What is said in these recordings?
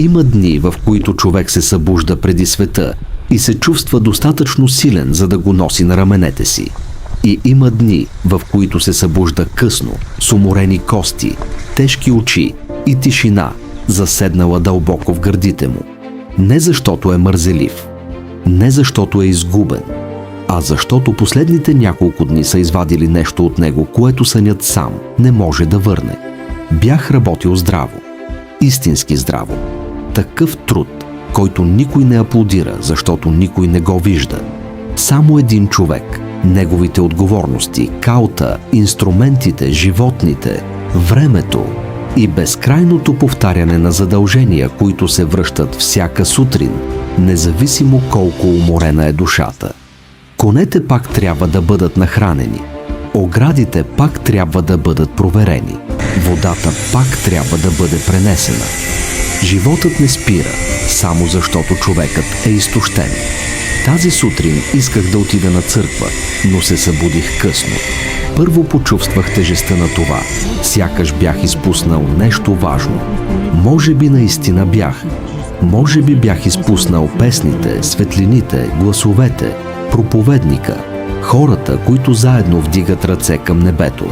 Има дни, в които човек се събужда преди света и се чувства достатъчно силен, за да го носи на раменете си. И има дни, в които се събужда късно, с уморени кости, тежки очи и тишина, заседнала дълбоко в гърдите му. Не защото е мързелив, не защото е изгубен, а защото последните няколко дни са извадили нещо от него, което сънят сам не може да върне. Бях работил здраво, истински здраво. Такъв труд, който никой не аплодира, защото никой не го вижда. Само един човек, неговите отговорности, каута, инструментите, животните, времето и безкрайното повтаряне на задължения, които се връщат всяка сутрин, независимо колко уморена е душата. Конете пак трябва да бъдат нахранени, оградите пак трябва да бъдат проверени, водата пак трябва да бъде пренесена. Животът не спира, само защото човекът е изтощен. Тази сутрин исках да отида на църква, но се събудих късно. Първо почувствах тежестта на това, сякаш бях изпуснал нещо важно. Може би наистина бях. Може би бях изпуснал песните, светлините, гласовете, проповедника, хората, които заедно вдигат ръце към небето.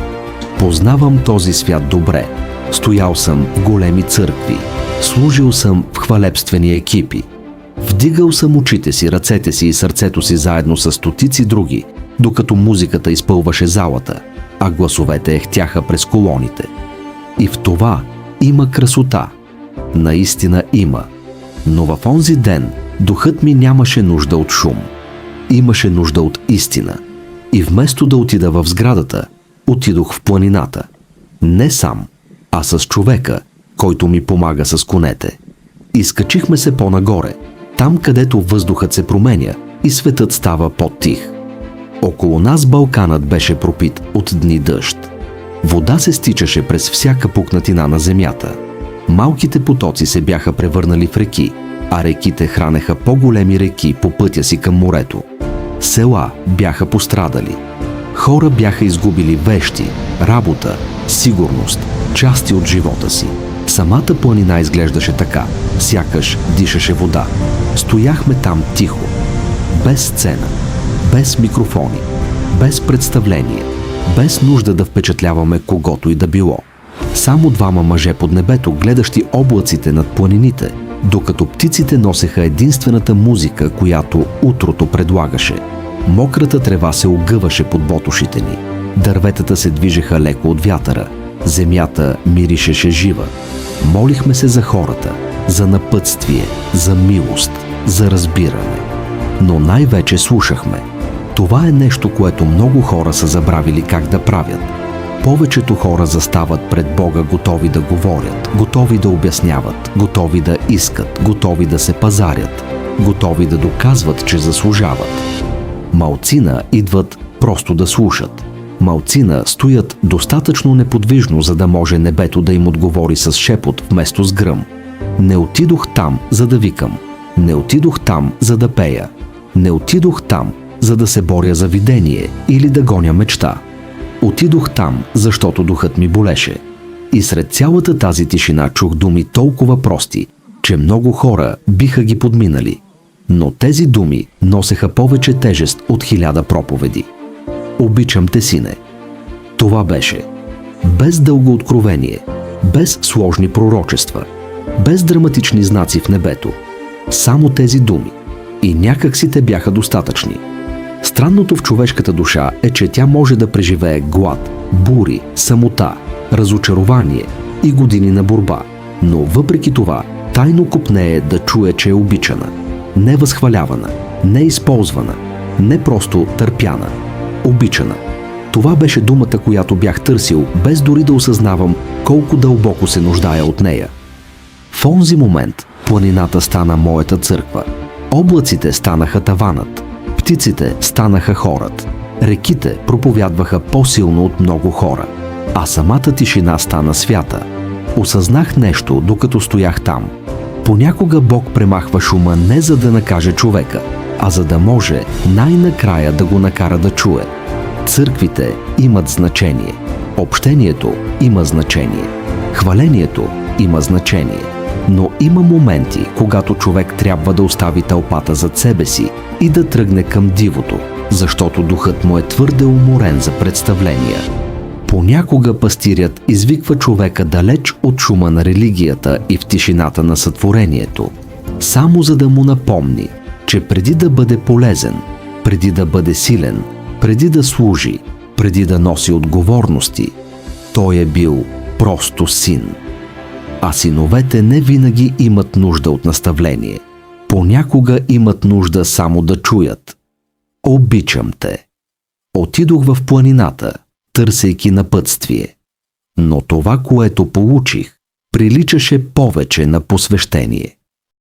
Познавам този свят добре. Стоял съм в големи църкви. Служил съм в хвалебствени екипи. Вдигал съм очите си, ръцете си и сърцето си заедно с стотици други, докато музиката изпълваше залата, а гласовете ехтяха през колоните. И в това има красота. Наистина има. Но в онзи ден духът ми нямаше нужда от шум. Имаше нужда от истина. И вместо да отида в сградата, отидох в планината. Не сам, а с човека, който ми помага с конете. Изкачихме се по-нагоре, там където въздухът се променя и светът става по-тих. Около нас Балканът беше пропит от дни дъжд. Вода се стичаше през всяка пукнатина на земята. Малките потоци се бяха превърнали в реки, а реките хранеха по-големи реки по пътя си към морето. Села бяха пострадали. Хора бяха изгубили вещи, работа, сигурност, части от живота си. Самата планина изглеждаше така, сякаш дишаше вода. Стояхме там тихо, без сцена, без микрофони, без представление, без нужда да впечатляваме когото и да било. Само двама мъже под небето, гледащи облаците над планините, докато птиците носеха единствената музика, която утрото предлагаше. Мократа трева се огъваше под ботушите ни. Дърветата се движеха леко от вятъра. Земята миришеше жива. Молихме се за хората, за напътствие, за милост, за разбиране. Но най-вече слушахме. Това е нещо, което много хора са забравили как да правят. Повечето хора застават пред Бога готови да говорят, готови да обясняват, готови да искат, готови да се пазарят, готови да доказват, че заслужават. Малцина идват просто да слушат. Малцина стоят достатъчно неподвижно, за да може небето да им отговори с шепот вместо с гръм. Не отидох там, за да викам. Не отидох там, за да пея. Не отидох там, за да се боря за видение или да гоня мечта. Отидох там, защото духът ми болеше. И сред цялата тази тишина чух думи толкова прости, че много хора биха ги подминали. Но тези думи носеха повече тежест от 1000 проповеди. Обичам те, сине. Това беше. Без дълго откровение, без сложни пророчества, без драматични знаци в небето. Само тези думи. И някак си те бяха достатъчни. Странното в човешката душа е, че тя може да преживее глад, бури, самота, разочарование и години на борба. Но въпреки това, тайно копнее да чуе, че е обичана. Не възхвалявана, не използвана, не просто търпяна. Обичана. Това беше думата, която бях търсил, без дори да осъзнавам колко дълбоко се нуждая от нея. В онзи момент планината стана моята църква. Облаците станаха таванът. Птиците станаха хорът. Реките проповядваха по-силно от много хора. А самата тишина стана свята. Осъзнах нещо, докато стоях там. Понякога Бог премахва шума не за да накаже човека, а за да може най-накрая да го накара да чуе. Църквите имат значение. Общението има значение. Хвалението има значение. Но има моменти, когато човек трябва да остави тълпата зад себе си и да тръгне към дивото, защото духът му е твърде уморен за представления. Понякога пастирят извиква човека далеч от шума на религията и в тишината на сътворението, само за да му напомни, че преди да бъде полезен, преди да бъде силен, преди да служи, преди да носи отговорности, той е бил просто син. А синовете не винаги имат нужда от наставление. Понякога имат нужда само да чуят: обичам те. Отидох в планината, търсейки напътствие. Но това, което получих, приличаше повече на посвещение.